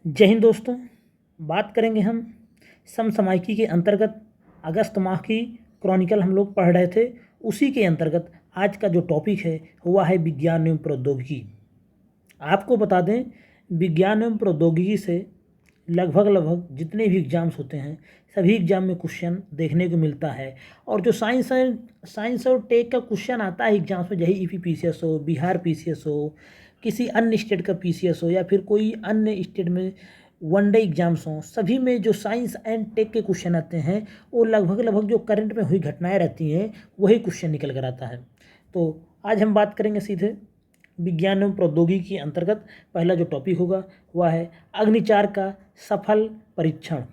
जय हिंद दोस्तों। बात करेंगे हम समसामयिकी के अंतर्गत अगस्त माह की क्रॉनिकल हम लोग पढ़ रहे थे। उसी के अंतर्गत आज का जो टॉपिक है वह है विज्ञान एवं प्रौद्योगिकी। आपको बता दें, विज्ञान एवं प्रौद्योगिकी से लगभग जितने भी एग्ज़ाम्स होते हैं सभी एग्ज़ाम में क्वेश्चन देखने को मिलता है। और जो साइंस और टेक का क्वेश्चन आता है एग्ज़ाम्स में, यही यूपी हो, बिहार पीसीएस हो, किसी अन्य स्टेट का पीसीएस हो या फिर कोई अन्य स्टेट में वनडे एग्जाम्स हों, सभी में जो साइंस एंड टेक के क्वेश्चन आते हैं वो लगभग जो करंट में हुई घटनाएं रहती हैं वही क्वेश्चन निकल कर आता है। तो आज हम बात करेंगे सीधे विज्ञान एवं प्रौद्योगिकी के अंतर्गत। पहला जो टॉपिक होगा वह है अग्नि 4 का सफल परीक्षण।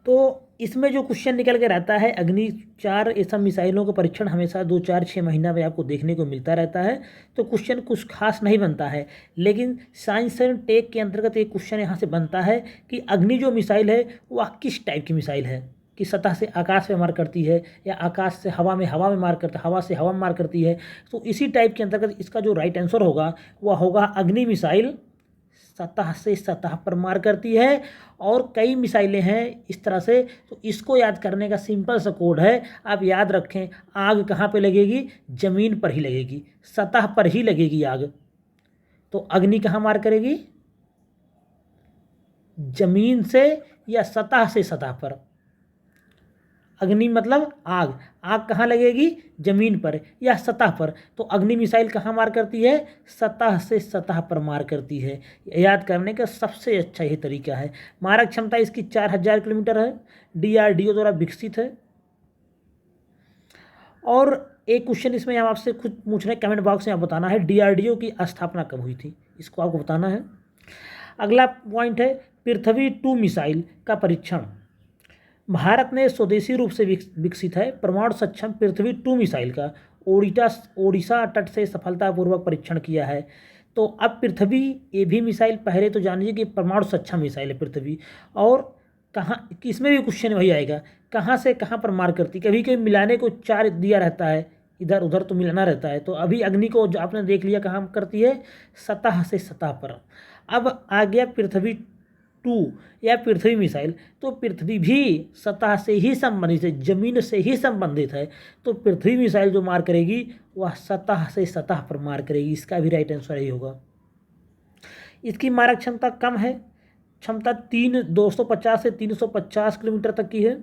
तो इसमें जो क्वेश्चन निकल कर आता है, अग्नि 4 ऐसा मिसाइलों का परीक्षण हमेशा 2-4-6 महीना में आपको देखने को मिलता रहता है। तो क्वेश्चन कुछ खास नहीं बनता है, लेकिन साइंस एंड टेक के अंतर्गत एक क्वेश्चन यहाँ से बनता है कि अग्नि जो मिसाइल है वह किस टाइप की मिसाइल है, कि सतह से आकाश में मार करती है या आकाश से हवा में मार करता हवा से हवा में मार करती है। तो इसी टाइप के अंतर्गत इसका जो राइट आंसर होगा वह होगा अग्नि मिसाइल सतह से सतह पर मार करती है। और कई मिसाइलें हैं इस तरह से। तो इसको याद करने का सिंपल सा कोड है, आप याद रखें, आग कहाँ पे लगेगी? ज़मीन पर ही लगेगी, सतह पर ही लगेगी आग। तो अग्नि कहाँ मार करेगी? ज़मीन से या सतह से सतह पर। अग्नि मतलब आग, आग कहाँ लगेगी? ज़मीन पर या सतह पर। तो अग्नि मिसाइल कहाँ मार करती है? सतह से सतह पर मार करती है। याद करने का सबसे अच्छा ये तरीका है। मारक क्षमता इसकी 4000 किलोमीटर है, डीआरडीओ द्वारा विकसित है। और एक क्वेश्चन इसमें हम आपसे खुद पूछ रहे हैं, कमेंट बॉक्स में आप बताना है डीआरडीओ की स्थापना कब हुई थी, इसको आपको बताना है। अगला पॉइंट है पृथ्वी 2 मिसाइल का परीक्षण। भारत ने स्वदेशी रूप से विकसित है परमाणु सक्षम पृथ्वी 2 मिसाइल का ओडिशा तट से सफलतापूर्वक परीक्षण किया है। तो अब पृथ्वी ये भी मिसाइल, पहले तो जानिए कि परमाणु सक्षम मिसाइल है पृथ्वी, और कहाँ, इसमें भी क्वेश्चन वही आएगा, कहाँ से कहाँ पर मार करती। कभी कभी मिलाने को 4 दिया रहता है, इधर उधर तो मिलाना रहता है। तो अभी अग्नि को जो आपने देख लिया कहाँ करती है, सतह से सतह पर। अब आ गया पृथ्वी 2 या पृथ्वी मिसाइल। तो पृथ्वी भी सतह से ही संबंधित है, जमीन से ही संबंधित है। तो पृथ्वी मिसाइल जो मार करेगी वह सतह से सतह पर मार करेगी। इसका भी राइट आंसर यही होगा। इसकी मारक क्षमता कम है, क्षमता 250 से 350 किलोमीटर तक की है।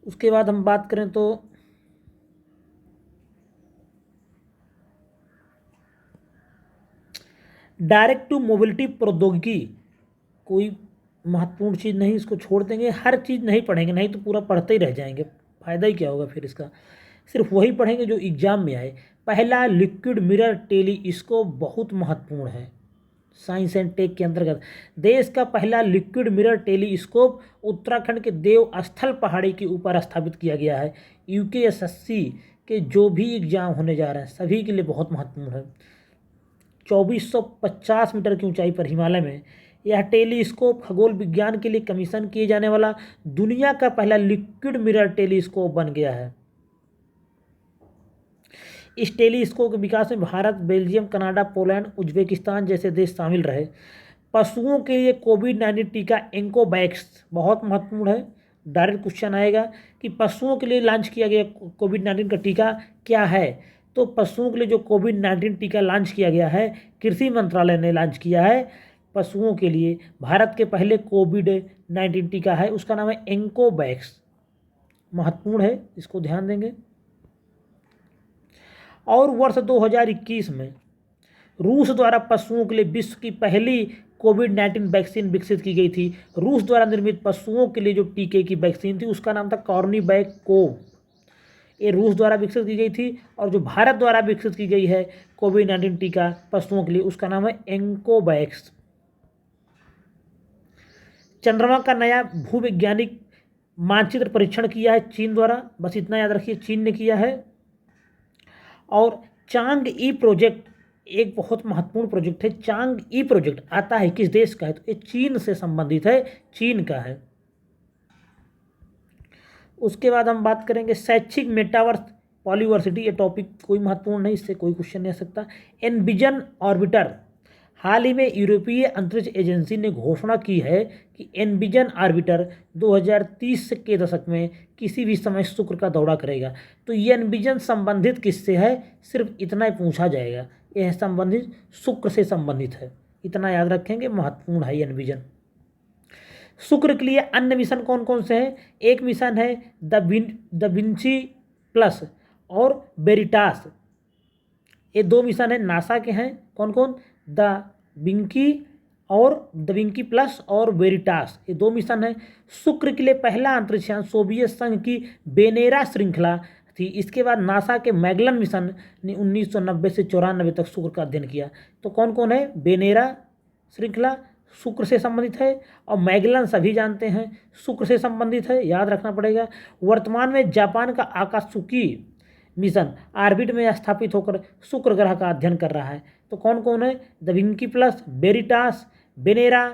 उसके बाद हम बात करें तो डायरेक्ट टू मोबिलिटी प्रौद्योगिकी, कोई महत्वपूर्ण चीज़ नहीं, इसको छोड़ देंगे। हर चीज़ नहीं पढ़ेंगे, नहीं तो पूरा पढ़ते ही रह जाएंगे, फ़ायदा ही क्या होगा फिर इसका। सिर्फ वही पढ़ेंगे जो एग्जाम में आए। पहला लिक्विड मिरर टेलीस्कोप बहुत महत्वपूर्ण है साइंस एंड टेक के अंतर्गत। देश का पहला लिक्विड मिरर टेलीस्कोप उत्तराखंड के देवस्थल पहाड़ी के ऊपर स्थापित किया गया है। यूकेएसएससी के जो भी एग्जाम होने जा रहे हैं सभी के लिए बहुत महत्वपूर्ण है। 2450 मीटर की ऊंचाई पर हिमालय में यह टेलीस्कोप खगोल विज्ञान के लिए कमीशन किए जाने वाला दुनिया का पहला लिक्विड मिरर टेलीस्कोप बन गया है। इस टेलीस्कोप के विकास में Bharat, Belgium, Canada, Poland, Uzbekistan जैसे देश शामिल रहे। पशुओं के लिए कोविड-19 टीका एंकोवैक्स बहुत महत्वपूर्ण है। डायरेक्ट क्वेश्चन आएगा कि पशुओं के लिए लॉन्च किया गया कोविड-19 का टीका क्या है। तो पशुओं के लिए जो कोविड-19 टीका लॉन्च किया गया है, कृषि मंत्रालय ने लॉन्च किया है पशुओं के लिए। भारत के पहले कोविड-19 टीका है, उसका नाम है एंकोवैक्स, महत्वपूर्ण है, इसको ध्यान देंगे। और वर्ष 2021 में रूस द्वारा पशुओं के लिए विश्व की पहली कोविड-19 वैक्सीन विकसित की गई थी। रूस द्वारा निर्मित पशुओं के लिए जो टीके की वैक्सीन थी उसका नाम था कॉर्नीवैक। ये रूस द्वारा विकसित की गई थी। और जो भारत द्वारा विकसित की गई है कोविड-19 टीका पशुओं के लिए उसका नाम है एंकोवैक्स। चंद्रमा का नया भूवैज्ञानिक मानचित्र परीक्षण किया है चीन द्वारा, बस इतना याद रखिए, चीन ने किया है। और चांग ई प्रोजेक्ट एक बहुत महत्वपूर्ण प्रोजेक्ट है। चांग ई प्रोजेक्ट आता है किस देश का है? तो ये चीन से संबंधित है, चीन का है। उसके बाद हम बात करेंगे शैक्षिक मेटावर्स पॉलीवर्सिटी, ये टॉपिक कोई महत्वपूर्ण नहीं, इससे कोई क्वेश्चन नहीं आ सकता। एनविजन ऑर्बिटर, हाल ही में यूरोपीय अंतरिक्ष एजेंसी ने घोषणा की है कि एनविजन ऑर्बिटर 2030 के दशक में किसी भी समय शुक्र का दौरा करेगा। तो ये एनविजन संबंधित किससे है, सिर्फ इतना ही पूछा जाएगा, यह संबंधित शुक्र से संबंधित है, इतना याद रखेंगे, महत्वपूर्ण है एनविजन। शुक्र के लिए अन्य मिशन कौन कौन से हैं, एक मिशन है द विंची प्लस और वेरिटास, ये दो मिशन है नासा के हैं, कौन कौन, द विंकी और द विंकी प्लस और वेरिटास, ये दो मिशन है। शुक्र के लिए पहला अंतरिक्ष यान सोवियत संघ की बेनेरा श्रृंखला थी। इसके बाद नासा के मैगलन मिशन ने 1990 से 94 तक शुक्र का अध्ययन किया। तो कौन कौन है, बेनेरा श्रृंखला शुक्र से संबंधित है, और मैगलन सभी जानते हैं शुक्र से संबंधित है, याद रखना पड़ेगा। वर्तमान में जापान का आकाशुकी मिशन ऑर्बिट में स्थापित होकर शुक्र ग्रह का अध्ययन कर रहा है। तो कौन कौन है, द विंकी प्लस, वेरिटास, बेनेरा,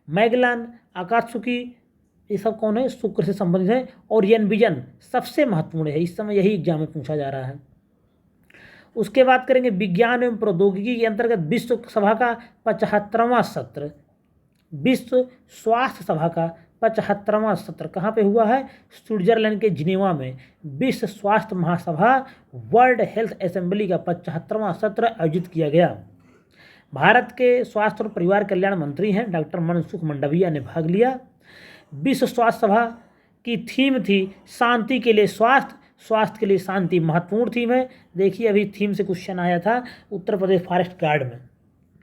मैगलन, आकाशुकी, ये सब कौन है, शुक्र से संबंधित है। और एनविजन सबसे महत्वपूर्ण है, इस समय यही एग्जाम में पूछा जा रहा है। उसके बाद करेंगे विज्ञान एवं प्रौद्योगिकी के अंतर्गत विश्व सभा का 75वां सत्र, विश्व स्वास्थ्य सभा का 75वां सत्र कहाँ पे हुआ है, स्विट्जरलैंड के जिनेवा में विश्व स्वास्थ्य महासभा वर्ल्ड हेल्थ असेंबली का 75वां सत्र आयोजित किया गया। भारत के स्वास्थ्य और परिवार कल्याण मंत्री हैं डॉक्टर मनसुख मंडाविया ने भाग लिया। विश्व स्वास्थ्य सभा की थीम थी शांति के लिए स्वास्थ्य, स्वास्थ्य के लिए शांति, महत्वपूर्ण थीम है। देखिए अभी थीम से क्वेश्चन आया था उत्तर प्रदेश फॉरेस्ट गार्ड में,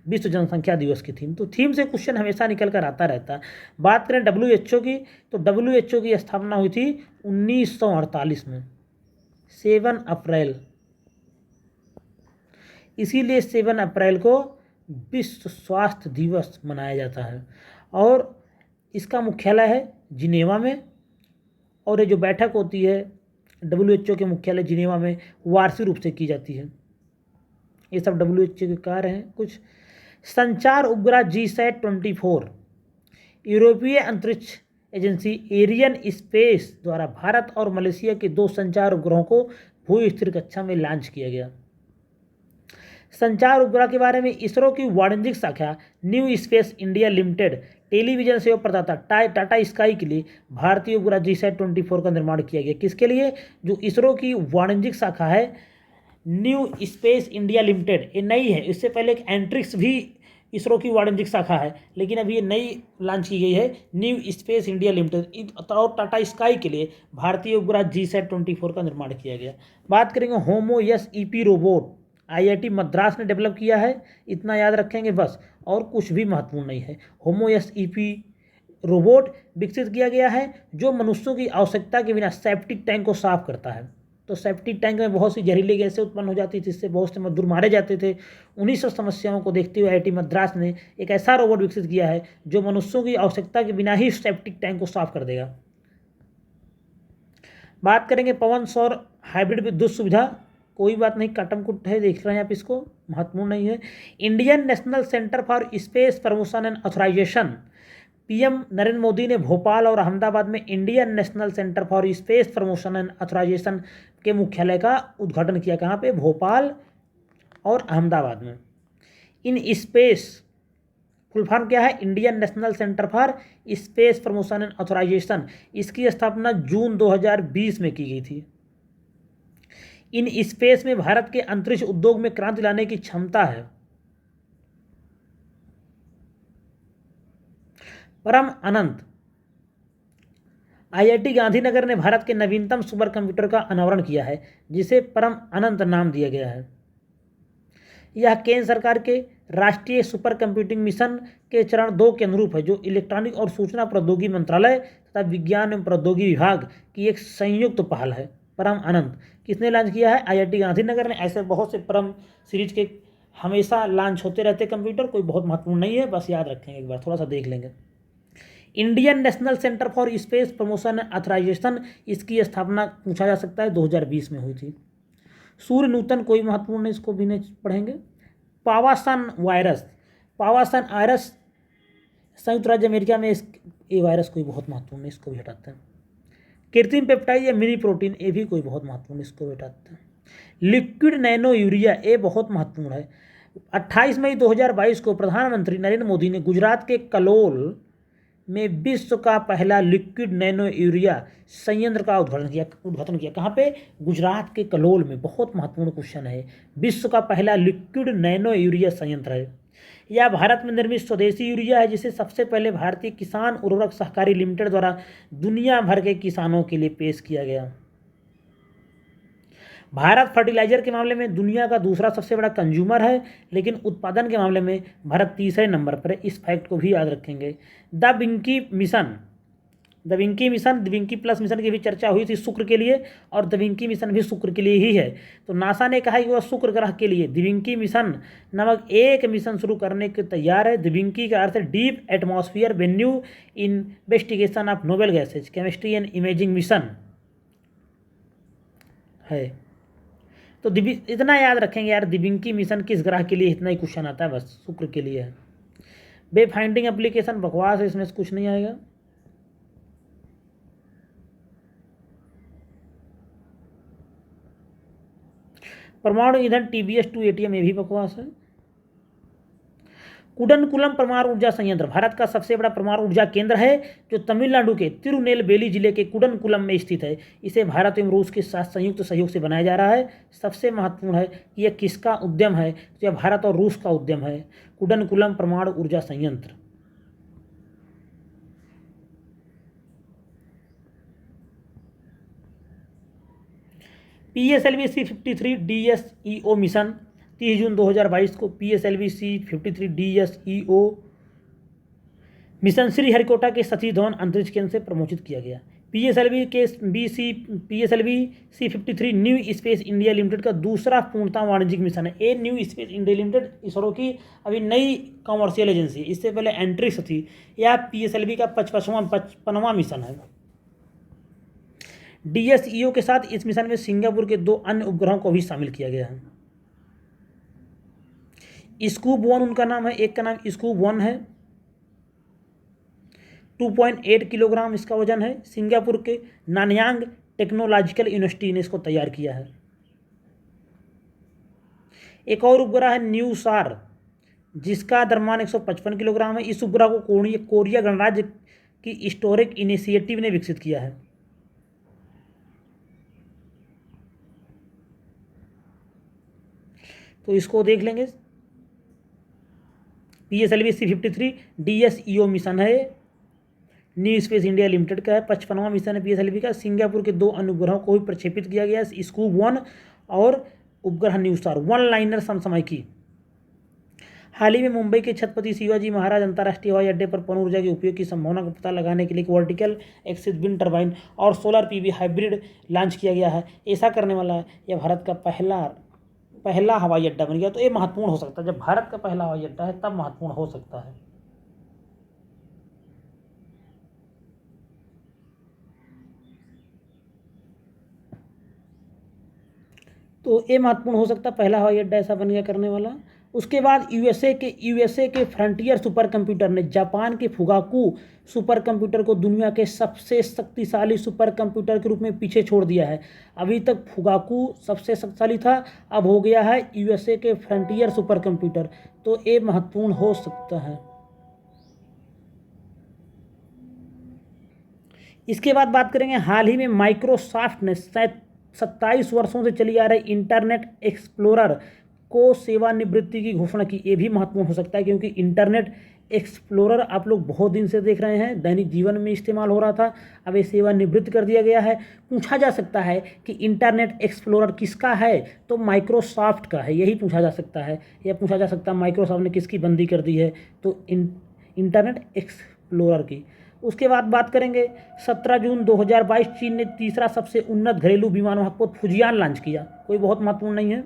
विश्व जनसंख्या दिवस की थीम, तो थीम से क्वेश्चन हमेशा निकल कर आता रहता है। बात करें WHO की, तो WHO की स्थापना हुई थी 1948 में 7 अप्रैल, इसीलिए 7 अप्रैल को विश्व स्वास्थ्य दिवस मनाया जाता है। और इसका मुख्यालय है जिनेवा में, और ये जो बैठक होती है WHO के मुख्यालय जिनेवा में वार्षिक रूप से की जाती है। ये सब WHO के कार्य हैं कुछ। संचार उपग्रह GSAT-24 यूरोपीय अंतरिक्ष एजेंसी एरियन स्पेस द्वारा भारत और मलेशिया के 2 संचार उपग्रहों को भू स्थिर कक्षा में लॉन्च किया गया। संचार उपग्रह के बारे में इसरो की वाणिज्यिक शाखा new space India limited television सेवा प्रदाता टाटा स्काई के लिए भारतीय उपग्रह GSAT-24 का निर्माण किया गया। किसके लिए, जो इसरो की वाणिज्यिक शाखा है न्यू स्पेस इंडिया लिमिटेड, ये नई है, इससे पहले एक एंट्रिक्स भी इसरो की वाणिज्यिक शाखा है, लेकिन अभी ये नई लॉन्च की गई है न्यू स्पेस इंडिया लिमिटेड, और टाटा स्काई के लिए भारतीय उपग्रह GSAT-24 का निर्माण किया गया। बात करेंगे होमो EP रोबोट IIT मद्रास ने डेवलप किया है, इतना याद रखेंगे बस, और कुछ भी महत्वपूर्ण नहीं है। होमो EP रोबोट विकसित किया गया है जो मनुष्यों की आवश्यकता के बिना सेप्टिक टैंक को साफ करता है। तो सेप्टिक टैंक में बहुत सी जहरीली गैसें उत्पन्न हो जाती थी, जिससे बहुत से मजदूर मारे जाते थे। उन्हीं सब समस्याओं को देखते हुए IIT मद्रास ने एक ऐसा रोबोट विकसित किया है जो मनुष्यों की आवश्यकता के बिना ही सेप्टिक टैंक को साफ कर देगा। बात करेंगे पवन सौर हाइब्रिड विद्युत सुविधा, कोई बात नहीं, काटम कुट है, देख रहे हैं आप इसको, महत्वपूर्ण नहीं है। Indian National Centre for Space Promotion and Authorisation, PM Narendra Modi ने भोपाल और अहमदाबाद में Indian National Centre for Space Promotion and Authorisation के मुख्यालय का उद्घाटन किया। कहाँ पे, भोपाल और अहमदाबाद में। इन स्पेस फुल फॉर्म क्या है, Indian National Centre for Space Promotion and Authorisation, इसकी स्थापना जून 2020 में की गई थी। इन स्पेस में भारत के अंतरिक्ष उद्योग में क्रांति लाने की क्षमता है। परम अनंत, IIT गांधीनगर ने भारत के नवीनतम सुपर कंप्यूटर का अनावरण किया है, जिसे परम अनंत नाम दिया गया है। यह केंद्र सरकार के राष्ट्रीय सुपर कंप्यूटिंग मिशन के चरण 2 के अनुरूप है, जो इलेक्ट्रॉनिक और सूचना प्रौद्योगिकी मंत्रालय तथा विज्ञान एवं प्रौद्योगिकी विभाग की एक संयुक्त पहल है। परम अनंत किसने लॉन्च किया है, IIT गांधीनगर ने। ऐसे बहुत से परम सीरीज के हमेशा लॉन्च होते रहते कंप्यूटर, कोई बहुत महत्वपूर्ण नहीं है, बस याद रखेंगे, एक बार थोड़ा सा देख लेंगे। Indian National Centre for Space Promotion and Authorisation, इसकी स्थापना पूछा जा सकता है 2020 में हुई थी। सूर्य नूतन कोई महत्वपूर्ण नहीं, इसको भी नहीं पढ़ेंगे। पावासन वायरस, पावासन वायरस संयुक्त राज्य अमेरिका में, ये वायरस कोई बहुत महत्वपूर्ण नहीं, इसको भी हटाते हैं। कृत्रिम पेप्टाइड या मिनी प्रोटीन, ये भी कोई बहुत महत्वपूर्ण, इसको बैठाते हैं। लिक्विड नैनो यूरिया, ये बहुत महत्वपूर्ण है। 28 मई 2022 को प्रधानमंत्री नरेंद्र मोदी ने गुजरात के कलोल में विश्व का पहला लिक्विड नैनो यूरिया संयंत्र का उद्घाटन किया। कहाँ पे? गुजरात के कलोल में। बहुत महत्वपूर्ण क्वेश्चन है। विश्व का पहला लिक्विड नैनो यूरिया संयंत्र है। यह भारत में निर्मित स्वदेशी यूरिया है, जिसे सबसे पहले भारतीय किसान उर्वरक सहकारी लिमिटेड द्वारा दुनिया भर के किसानों के लिए पेश किया गया। भारत फर्टिलाइजर के मामले में दुनिया का दूसरा सबसे बड़ा कंज्यूमर है, लेकिन उत्पादन के मामले में भारत तीसरे नंबर पर है। इस फैक्ट को भी याद रखेंगे। The Vinky mission, Vinky plus mission की भी चर्चा हुई थी शुक्र के लिए, और द विंकी मिशन भी शुक्र के लिए ही है। तो नासा ने कहा कि वह शुक्र ग्रह के लिए दिविंकी मिशन नामक एक मिशन शुरू करने के तैयार है। दिविंकी का अर्थ है deep atmosphere venue investigation of Nobel gases chemistry and imaging mission है। तो इतना याद रखेंगे यार, दिविंकी मिशन किस ग्रह के लिए, इतना ही क्वेश्चन आता है बस, शुक्र के लिए है। वे फाइंडिंग एप्लीकेशन बकवास है, इसमें से कुछ नहीं आएगा। परमाणु ईंधन TBS 2 ATM, ये भी बकवास है। कुडनकुलम परमाणु ऊर्जा संयंत्र भारत का सबसे बड़ा परमाणु ऊर्जा केंद्र है, जो तमिलनाडु के तिरुनेलवेली जिले के कुडनकुलम में स्थित है। इसे भारत एवं रूस के साथ संयुक्त सहयोग से बनाया जा रहा है। सबसे महत्वपूर्ण है कि यह किसका उद्यम है, तो यह भारत और रूस का उद्यम है, कुडनकुलम परमाणु ऊर्जा संयंत्र। PSLV C-53 DSEO मिशन 30 जून 2022 को PSLV C-53 DSEO mission Sriharikota के सतीश धवन अंतरिक्ष केंद्र से प्रमोचित किया गया। PSLV C-53 new space India limited का दूसरा पूर्णतः वाणिज्यिक मिशन है। ये new space India limited ISRO की अभी नई कॉमर्शियल एजेंसी है, इससे पहले एंट्रिक्स थी। यह PSLV का 55वां मिशन है। DSEO के साथ इस मिशन में सिंगापुर के 2 अन्य उपग्रहों को भी शामिल किया गया है। स्कूप 1 उनका नाम है, एक का नाम स्कूप 1 है। 2.8 किलोग्राम इसका वजन है। सिंगापुर के नानयांग टेक्नोलॉजिकल यूनिवर्सिटी ने इसको तैयार किया है। एक और उपग्रह है न्यू सार, जिसका द्रव्यमान 155 किलोग्राम है। इस उपग्रह को कोरिया गणराज्य की स्टोरिक इनिशिएटिव ने विकसित किया है। तो इसको देख लेंगे। PSLV C-53 DSEO मिशन है, न्यू स्पेस इंडिया लिमिटेड का है। 55वां मिशन है PSLV का। सिंगापुर के 2 अन्य उपग्रहों को भी प्रक्षेपित किया गया है, स्कूप 1 और उपग्रह न्यू स्टार। 1 लाइनर समसमयिकी। हाल ही में मुंबई के छत्रपति शिवाजी महाराज अंतर्राष्ट्रीय हवाई अड्डे पर पवन ऊर्जा के उपयोग की संभावना का पता लगाने के लिए एक वर्टिकल एक्सिस विंड टर्बाइन और सोलर PV हाइब्रिड लॉन्च किया गया है। ऐसा करने वाला यह भारत का पहला हवाई अड्डा बन गया। तो ये महत्वपूर्ण हो सकता है, जब भारत का पहला हवाई अड्डा है तब महत्वपूर्ण हो सकता है। तो ये महत्वपूर्ण हो सकता है, पहला हवाई अड्डा ऐसा बन गया करने वाला। उसके बाद यूएसए के फ्रंटियर सुपर कंप्यूटर ने जापान के फुगाकू सुपर कंप्यूटर को दुनिया के सबसे शक्तिशाली सुपर कंप्यूटर के रूप में पीछे छोड़ दिया है। अभी तक फुगाकू सबसे शक्तिशाली था, अब हो गया है यूएसए के फ्रंटियर सुपर कंप्यूटर। तो ये महत्वपूर्ण हो सकता है। इसके बाद बात करेंगे, हाल ही में माइक्रोसॉफ्ट ने 27 वर्षों से चली आ रही इंटरनेट एक्सप्लोरर को सेवानिवृत्ति की घोषणा की। ये भी महत्वपूर्ण हो सकता है, क्योंकि इंटरनेट एक्सप्लोरर आप लोग बहुत दिन से देख रहे हैं, दैनिक जीवन में इस्तेमाल हो रहा था, अब ये सेवानिवृत्त कर दिया गया है। पूछा जा सकता है कि इंटरनेट एक्सप्लोरर किसका है, तो माइक्रोसॉफ्ट का है, यही पूछा जा सकता है। यह पूछा जा सकता है माइक्रोसॉफ्ट ने किसकी बंदी कर दी है, तो इंटरनेट एक्सप्लोरर की। उसके बाद बात करेंगे, 17 जून 2022 चीन ने तीसरा सबसे उन्नत घरेलू विमान वाहक फुजियान लॉन्च किया। कोई बहुत महत्वपूर्ण नहीं है।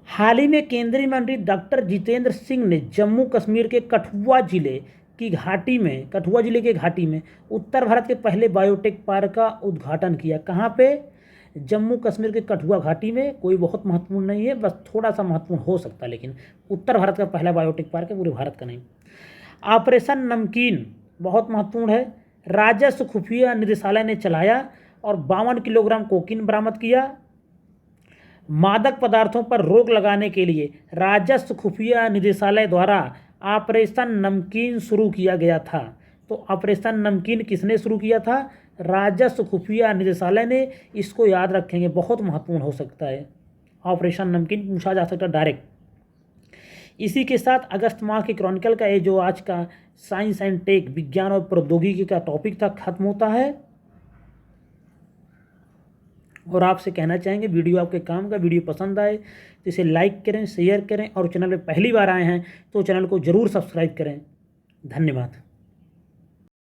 हाल ही में केंद्रीय मंत्री डॉक्टर जितेंद्र सिंह ने जम्मू कश्मीर के कठुआ जिले के घाटी में उत्तर भारत के पहले बायोटेक पार्क का उद्घाटन किया। कहाँ पे? जम्मू कश्मीर के कठुआ घाटी में। कोई बहुत महत्वपूर्ण नहीं है, बस थोड़ा सा महत्वपूर्ण हो सकता है, लेकिन उत्तर भारत का पहला बायोटेक पार्क है, पूरे भारत का नहीं। ऑपरेशन नमकीन बहुत महत्वपूर्ण है। राजस्व खुफिया निदेशालय ने चलाया और 52 किलोग्राम कोकीन बरामद किया। मादक पदार्थों पर रोक लगाने के लिए राजस्व खुफिया निदेशालय द्वारा ऑपरेशन नमकीन शुरू किया गया था। तो ऑपरेशन नमकीन किसने शुरू किया था? राजस्व खुफिया निदेशालय ने। इसको याद रखेंगे, बहुत महत्वपूर्ण हो सकता है। ऑपरेशन नमकीन पूछा जा सकता है डायरेक्ट। इसी के साथ अगस्त माह के क्रॉनिकल का ये जो आज का साइंस एंड टेक, विज्ञान और प्रौद्योगिकी का टॉपिक था, खत्म होता है। और आपसे कहना चाहेंगे वीडियो आपके काम का, वीडियो पसंद आए तो इसे लाइक करें, शेयर करें और चैनल पे पहली बार आए हैं तो चैनल को ज़रूर सब्सक्राइब करें। धन्यवाद।